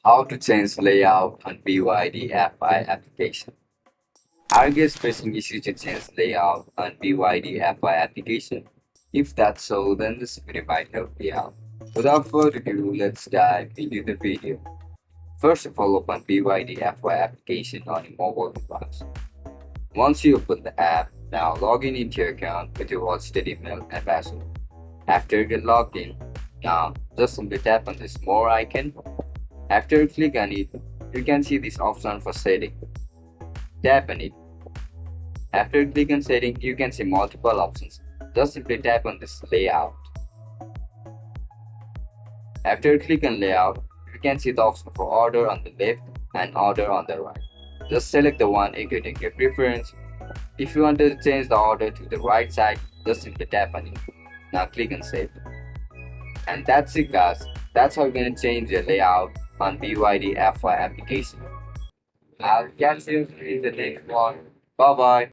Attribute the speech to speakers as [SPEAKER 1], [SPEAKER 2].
[SPEAKER 1] How to change layout on BYDFi application. Are you guys facing issue to change layout on BYDFi application? If that's so, then this video might help you out. Without further ado, let's dive into the video. First of all, open BYDFi application on your mobile device. Once you open the app, now log in into your account with your registered email and password. After you get logged in, now just simply tap on this more icon. After you click on it, you can see this option for setting. Tap on it. After you click on setting, you can see multiple options. Just simply tap on this layout. After you click on layout, you can see the option for order on the left and order on the right. Just select the one according to your preference. If you want to change the order to the right side, just simply tap on it. Now click on save. And that's it guys. That's how you're going to change your layout on BYDFi application. I'll catch you in the next one. Bye bye.